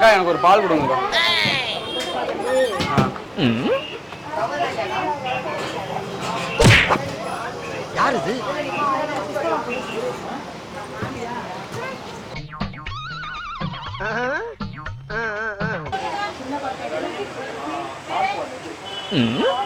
அக்கா எனக்கு ஒரு பால் கொடுங்க. யார் இது?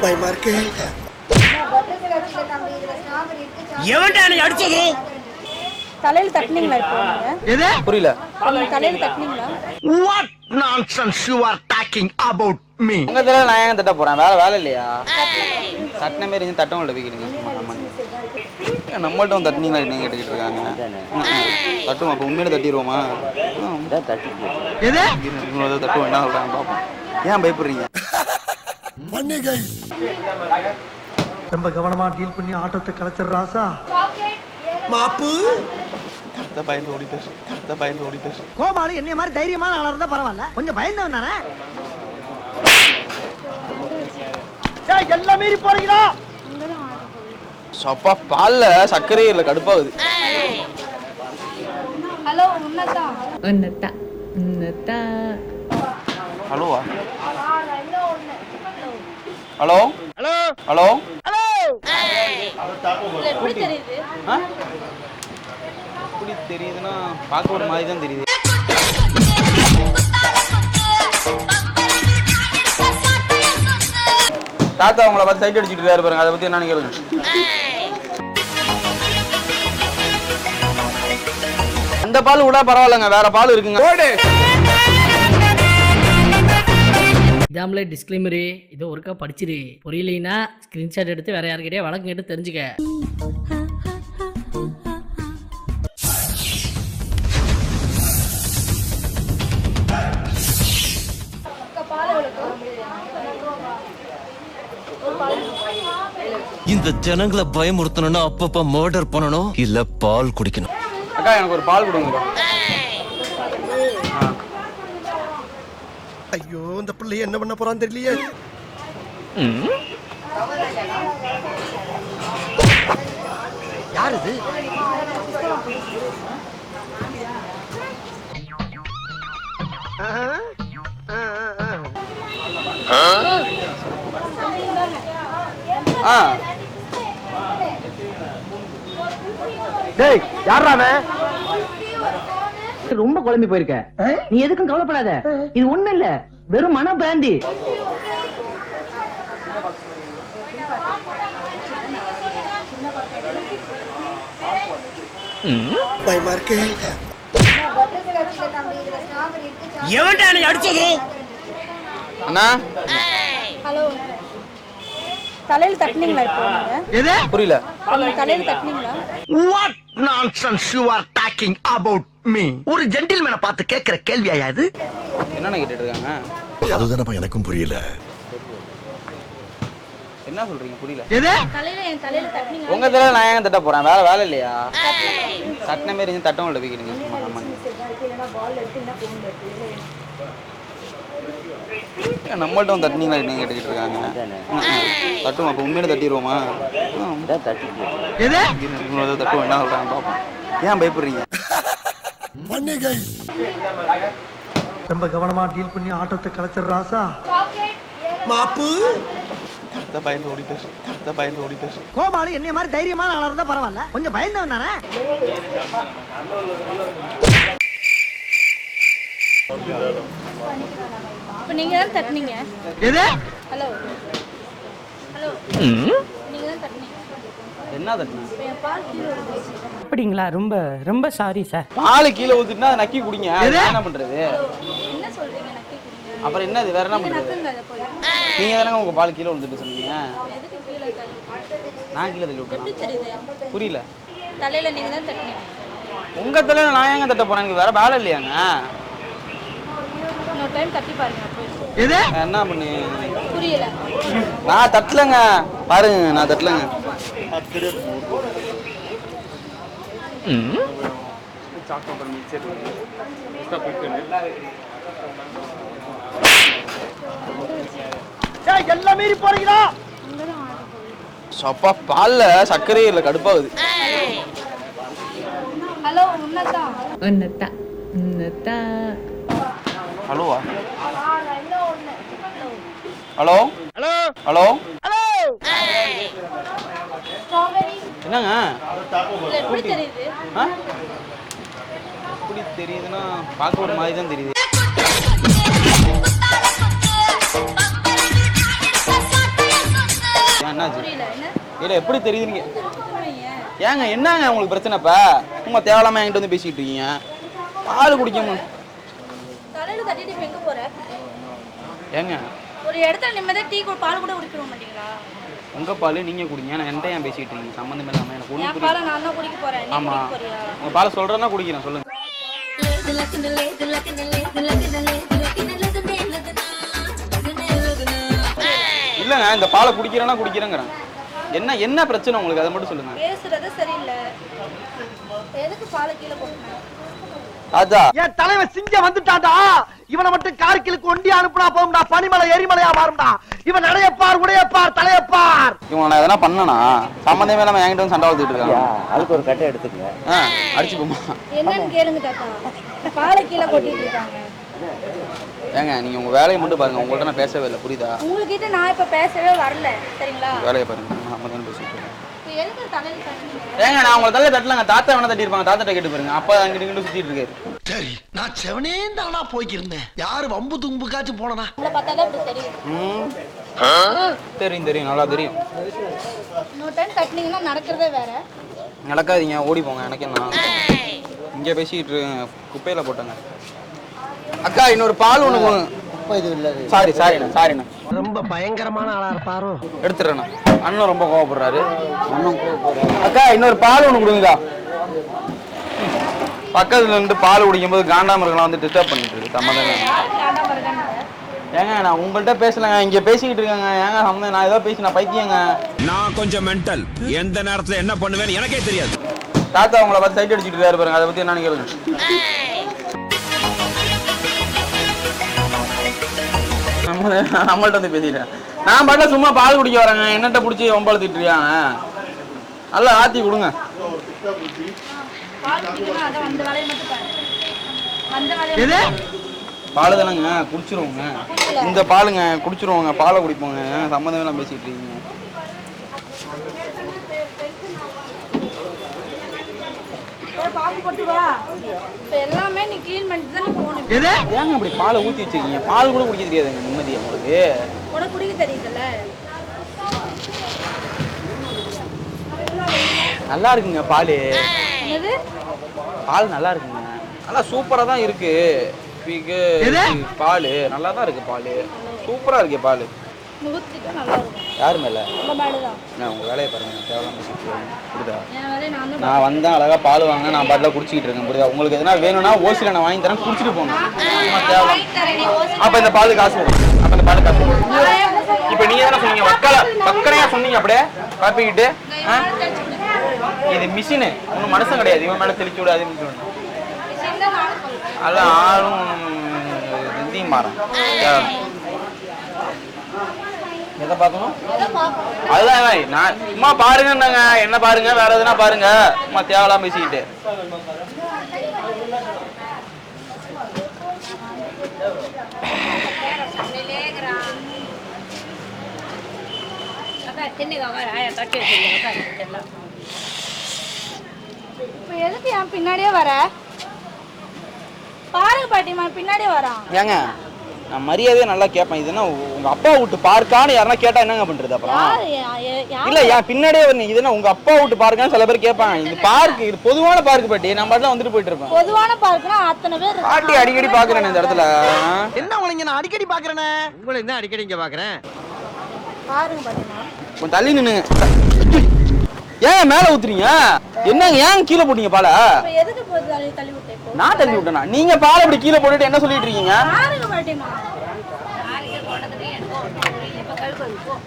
பயமா இருக்கு. எவன்டா நீ அடிச்சது? தலையில தட்டினீங்களா இப்போ? எது? புரியல. தலையில தட்டினீங்களா? What nonsense you are talking about me? உங்க தலையில நான் ஏன் தட்ட போறேன்? வேலை இல்லையா? தட்டின மாதிரி இருந்து தட்டவங்கள்ட்ட போய்க்கிறீங்க. நம்மள்ட்ட வந்து தட்டினீங்களா என்ன கேட்டுக்கிட்டு இருக்காங்க. தட்டுவோம் அப்போ உண்மையில தட்டிடுவோமா? எது? தட்டுவோம் என்ன சொல்றாங்க பார்ப்போம். ஏன் பயப்படுறீங்க? ரொம்ப கவனமா டீல் பண்ணி ஆட்டத்தை கலைச்சிடுறாசா. மாப்பு பயந்து ஓடிட்டு கோபாலு என்னைய மாதிரி தைரியமான ஆளா இருந்தா பரவாயில்ல, கொஞ்சம் பயந்தவன் தானே. எல்லாம் மீறி போறீங்களா? சப்பா பால்ல சர்க்கரையே இல்லை, கடுப்பாகுது. ஹலோ உன்னதா ஹலோவா? ஹலோ ஹலோ ஹலோ எப்படி தெரியுது? எப்படி தெரியுதுன்னா பார்க்க ஒரு மாதிரி தான் தெரியுது. தாத்தா உங்களை பார்த்து சைட் அடிச்சுட்டு இருக்காரு பாருங்க, அதை பத்தி என்னன்னு கேளுங்க. அந்த பால் கூட பரவாயில்லைங்க, வேற பால் இருக்குங்க. இதாமலே டிஸ்க்ளைமரு, இதை ஒருக்கா படிச்சிரு. புரியலைன்னா ஸ்கிரீன்ஷாட் எடுத்து வேற யாருக்கிட்டே வழக்கம் கேட்டு தெரிஞ்சுக்க. இந்த ஜனங்களை பயமுறுத்தணும்னா அப்பப்ப மர்டர் பண்ணணும், இல்ல பால் குடிக்கணும். அக்கா எனக்கு ஒரு பால் கொடுங்க. ஐயோ இந்த பிள்ளைய என்ன பண்ண போறான்னு தெரியலையே. யார் இது? டேய் யாரா அவன்? ரொம்ப குழம்பி போயிருக்க. நீ எதுக்கும் கவலைப்படாத, இது ஒண்ணு இல்ல, வெறும் மன பிராந்தி. பயமா இருக்கு. எவன்டா நீ அடிச்சது? அண்ணா ஹலோ தலையில தட்டினீங்களா இப்போ? எது? புரியல. தலையில தட்டினீங்களா? What nonsense you are talking about me? ஒரு ஜென்டில்மேனை பார்த்து கேட்கிற கேள்வியா இது? என்னென்ன கேட்டுட்டு இருக்காங்க? அதுதானப்பா எனக்கும் புரியல. என்ன சொல்றீங்க? புரியல. எது? என் தலையில தட்டினீங்களா? உங்க தலையில நான் ஏன் தட்ட போறேன்? வேலை இல்லையா? தட்டின மாதிரி இருந்து தட்டவங்கள்ட்ட போய்க்கிறீங்க. நம்மள்ட்ட வந்து தட்டினீங்களா என்ன கேட்டுக்கிட்டு இருக்காங்க. தட்டுவோம் அப்போ உண்மையில தட்டிடுவோமா? எது? தட்டுவோம் என்ன சொல்றாங்க பார்ப்போம். ஏன் பயப்படுறீங்க? ரொம்ப கவனமா டீல் பண்ணி ஆட்டத்தை கலைச்சிடுறாசா. மாப்பு பயந்து ஓடிட்டு கோபாலு என்னைய மாதிரி தைரியமான ஆளா இருந்தா பரவாயில்ல, கொஞ்சம் பயந்தவன் தானே. இப்போ நீங்க தான் தட்டினீங்க. எது? ஹலோ ஹலோ நீங்க தான் தட்டினீங்க. என்ன தட்டினா? என் பால் கீழே விழுந்துச்சு. அப்படிங்களா? ரொம்ப ரொம்ப சாரி சார். பால் கீழே ஊத்துட்டுனா அதை நக்கி குடிங்க. என்ன பண்றது? என்ன சொல்றீங்க? நக்கி குடிங்க. அப்புறம் என்னது? வேற என்ன பண்றது? நக்குங்க அதை போய். நீங்க தானே உங்க பால் கீழே விழுந்துட்டு சொன்னீங்க. எதுக்கு கீழே தள்ளி? நான் கீழே தள்ளி விட்டேன். எப்படி தெரியுது? புரியல. தலையில நீங்க தான் தட்டினீங்க. உங்க தலையில நான் ஏங்க தட்ட போறேன்? எனக்கு வேற வேலை இல்லையாங்க. இன்னொரு டைம் தட்டி பாருங்க. எது? என்ன பண்ணு? புரியல. நான் தட்டலங்க, பாருங்க நான் தட்டலங்க. எல்லாம் மீறி போறீங்களா? சப்பா பால்ல சர்க்கரையே இல்லை, கடுப்பாகுது. ஹலோ உன்னதா ஹலோவா? ஹலோ ஹலோ என்னங்க எப்படி தெரியுது? எப்படி தெரியுதுன்னா பார்க்க ஒரு மாதிரி தான் தெரியுது. என்னாச்சு? இல்லை எப்படி தெரியுதுங்க? ஏங்க என்னங்க உங்களுக்கு பிரச்சனைப்பா? உங்க தேவையில்லாம என்கிட்ட வந்து பேசிக்கிட்டு இருக்கீங்க. பால் குடிக்காம தலையில தட்டிட்டு இப்ப எங்க போற? ஏங்க ஒரு இடத்துல நிம்மதியா டீ பால் கூட குடிக்க மாட்டீங்களா? உங்க பால் நீங்க குடிங்க. நான் என்கிட்ட ஏன் பேசிட்டு இருக்கீங்க? சம்மந்தம் இல்லாம எனக்கு ஒன்றும் என் புரியல. பாலை நான் தான் குடிக்க போறேன். நீ ஆமா குடிக்க போறியா? உங்க பாலை சொல்றேன்னா குடிக்கிறேன். சொல்லுங்க. இல்லைங்க இந்த பாலை குடிக்கிறேன்னா குடிக்கிறேங்கிறேன். என்ன என்ன பிரச்சனை உங்களுக்கு? அதை மட்டும் சொல்லுங்க. பேசுறது சரியில்லை. எதுக்கு பாலை கீழே போட்டுன? ராஜா என் தலைவன் சிங்கம் வந்துட்டான்டா. இவனை மட்டும் கார்கிலுக்கு ஒண்டி அனுப்புனா போகும்டா. பனிமலை எரிமலையா மாறும்டா. இவன் நடையப்பார் உடையப்பார் தலையப்பார். இவன் நான் எதனா பண்ணனா சம்மந்தமே இல்லாம என்கிட்ட வந்து சண்டை வளர்த்துட்டு இருக்காங்க. அதுக்கு ஒரு கட்டை எடுத்துக்கங்க. அடிச்சு போமா. என்னன்னு கேளுங்க தாத்தா. பாலை கீழே கொட்டிட்டு இருக்காங்க. ஏங்க நீங்க உங்க வேலையை மட்டும் பாருங்க. உங்கள்ட்ட நான் பேசவே இல்லை. புரியுதா? உங்ககிட்ட நான் இப்ப பேசவே வரல. சரிங்களா? வேலையை பாருங்க. நம்ம தான் பேசிட்டு இருக்கோம். இப்ப எதுக்கு தலையில தட்டினீங்க? ஏங்க நான் உங்களை தள்ள தட்டலங்க. தாத்தா வேணா தட்டி இருப்பாங்க. தாத்தாட்ட கேட்டு பாருங்க. அப்பா அங்கிட்டு இங்கிட்டு சுத்திட்டு இருக்காரு. சரி நான் செவனே தானா போய்க்கிருந்தேன். யாரு வம்பு தும்புக்காச்சும் போனனா? உங்களை பார்த்தாதான் இப்படி தெரியும். தெரியும் தெரியும் நல்லா தெரியும். இன்னொரு டைம் தட்டினீங்கன்னா நடக்கிறதே வேற. நடக்காதீங்க. ஓடி போங்க. எனக்கு என்ன இங்கே பேசிக்கிட்டு குப்பையில் போட்டேங்க. அக்கா இன்னொரு பால் ஒன்று. சாரிண்ணா. ரொம்ப பயங்கரமான ஆளா இருப்பாரோ. எடுத்துடுறேண்ணா. அண்ணன் ரொம்ப கோவப்படுறாரு. அக்கா இன்னொரு பால் ஒன்று கொடுங்கக்கா. பக்கத்துல இருந்து பால் குடிக்கும்போது காண்டாமிருகலாம் வந்து டிஸ்டர்ப் பண்ணிட்டு இருக்கு. சம்மந்தம் ஏங்க நான் உங்கள்கிட்ட பேசலங்க. இங்க பேசிக்கிட்டு இருக்காங்க. ஏங்க சம்மந்தம் நான் ஏதோ பேசி நான் பைத்தியங்க. நான் கொஞ்சம் மென்டல். எந்த நேரத்துல என்ன பண்ணுவேன்னு எனக்கே தெரியாது. தாத்தா உங்களை பார்த்து சைட் அடிச்சுட்டு இருக்காரு பாருங்க. அதை பத்தி என்னன்னு கேளுங்க. நம்மள்ட்ட வந்து பேசிட்டேன். நான் பாட்டா சும்மா பால் குடிக்க வரேங்க. என்னட்ட பிடிச்சி ஒம்பளத்திட்டு இருக்காங்க. நல்லா ஆத்தி கொடுங்க. பால் தானங்க குடிச்சிருவோங்க. இந்த பாலுங்க குடிச்சிருவோங்க. பாலை குடிப்போங்க. சம்மந்தம் எல்லாம் பேசிட்டு இருக்கீங்க. எல்லாமே நீ க்ளீன் பண்ணிட்டு தான் போகணும். ஏங்க அப்படி பாலை ஊற்றி வச்சிருக்கீங்க? பால் கூட குடிக்க தெரியாதுங்க. நிம்மதியா உங்களுக்கு? உனக்கு குடிக்க தெரியுதுல்ல? நல்லா இருக்குங்க பால். என்னது? பால் நல்லா இருக்குங்க. நல்லா சூப்பராக தான் இருக்கு. பால் நல்லா தான் இருக்கு. பால் சூப்பராக இருக்கு. பால் முகத்துக்கு நல்லா இருக்கும். யாரு மேல? உங்க மேலதான். நான் உங்க வேலையை பாருங்க. தேவையில்லாம பேசிட்டு புரியுதா? என் வேலையை நான் வந்தேன் அழகா பால் வாங்க. நான் பாட்டில் குடிச்சிக்கிட்டு இருக்கேன். புரியுதா? உங்களுக்கு எதனா வேணும்னா ஓசில நான் வாங்கி தரேன். குடிச்சிட்டு போங்க. அப்ப இந்த பால் காசு வரும். அப்ப இந்த பால் காசு வரும். இப்ப நீங்க தானே சொன்னீங்க பக்கரையா சொன்னீங்க. அப்படியே காப்பிக்கிட்டு இது மிஷினு ஒன்றும் மனுஷன் கிடையாது. இவன் மேல தெளிச்சு விடாது. அதான் ஆளும் இந்தியும் மாறும். எதை பார்க்கணும்? அதுதான் நான் சும்மா பாருங்கன்னாங்க. என்ன பாருங்க? வேற எதுனா பாருங்க. சும்மா தேவலாம் பேசிக்கிட்டு. இப்ப எதுக்கு என் பின்னாடியே வர? பாருங்க பாட்டிமா பின்னாடியே வரான். ஏங்க நான் மரியாதையே நல்லா கேட்பேன். இதுனா உங்க அப்பா வீட்டு பார்க்கான்னு யாரா கேட்டா என்னங்க பண்றது? அப்புறம் இல்ல என் பின்னாடியே வரணும். இதுனா உங்க அப்பா வீட்டு பார்க்கான்னு சில பேர் கேட்பாங்க. இது பார்க்கு, இது பொதுவான பார்க்கு பாட்டி. நான் பாட்டுல வந்துட்டு போயிட்டு இருப்பேன். பொதுவான பார்க்குனா அத்தனை பேர் பாட்டி அடிக்கடி பாக்குறேன் இந்த இடத்துல. என்ன உங்களை நான் அடிக்கடி பாக்குறேனே? உங்களை என்ன அடிக்கடி இங்க பாக்குறேன்? பாருங்க பாட்டிமா. கொஞ்சம் தள்ளி நின்னுங்க. ஏன் மேல ஊத்துறீங்க? என்னங்க ஏன் கீழே போட்டீங்க பாலை? எதுக்கு தள்ளி விட்டேன்? நான் தள்ளி விட்டேனா? நீங்க பாலை இப்படி கீழே போட்டுட்டு என்ன சொல்லிட்டு இருக்கீங்க? பாருங்க பாட்டிமா.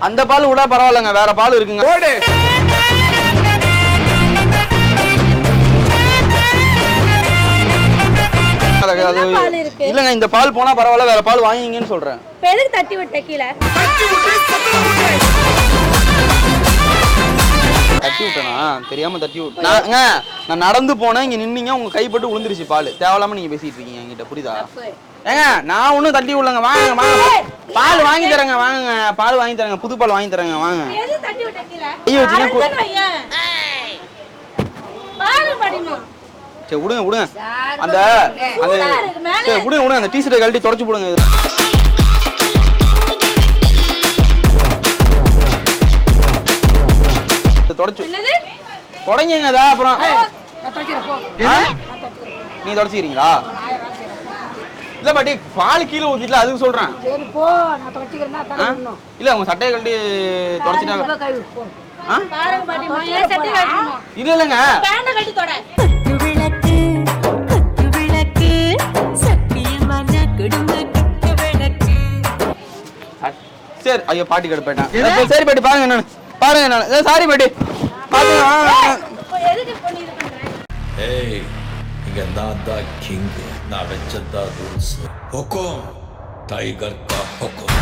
அந்த பால் விட பரவாயில்லங்க. வேற பால் இருக்குங்க. இல்லங்க இந்த பால் போனா பரவாயில்ல. வேற பால் வாங்கிங்கன்னு சொல்றேன். எதுக்கு தட்டி விட்ட கீழே? தட்டி விட்டனா? தெரியாம தட்டி விட்டேன். நான் நடந்து போனேன். இங்க நின்னீங்க. உங்க கைப்பட்டு விழுந்துருச்சு பால். தேவையில்லாம நீங்க பேசிட்டு இருக்கீங்க என்கிட்ட. புரியுதா? ஏங்க நான் ஒன்றும் தட்டி விடலங்க, வாங்க வாங்க, பால் வாங்கி தரேங்க, வாங்க பால் வாங்கி தரேங்க, புது பால் வாங்கி தரேங்க, வாங்க. எது தட்டி விட்ட கீழே? ஐயோ வச்சுங்க. பாரு படிமா. சரி விடுங்க விடுங்க, அந்த சரி விடுங்க விடுங்க, அந்த டீஷர்ட்டை கழட்டி தொடச்சு போடுங்க. தொடச்சு தொடங்கிங்கதா அப்புறம் நீ தொடச்சிக்கிறீங்களா? இல்ல பாட்டி பால் கீழே ஊத்திட்டல, அதுக்கு சொல்றேன். இல்ல உங்க சட்டையை கழட்டி தொடச்சிட்டா இல்ல இல்லங்க. சரி ஐயோ பாட்டி கடை போயிட்டேன். சரி பாட்டி பாருங்க என்னன்னு பாருங்க என்னன்னு. சாரி பாட்டி பாருங்க. ஏய் இங்க நான் தான் கிங், நான் வச்சதா ரூல்ஸ். ஹுக்கும் டைகர் கா ஹுக்கும்.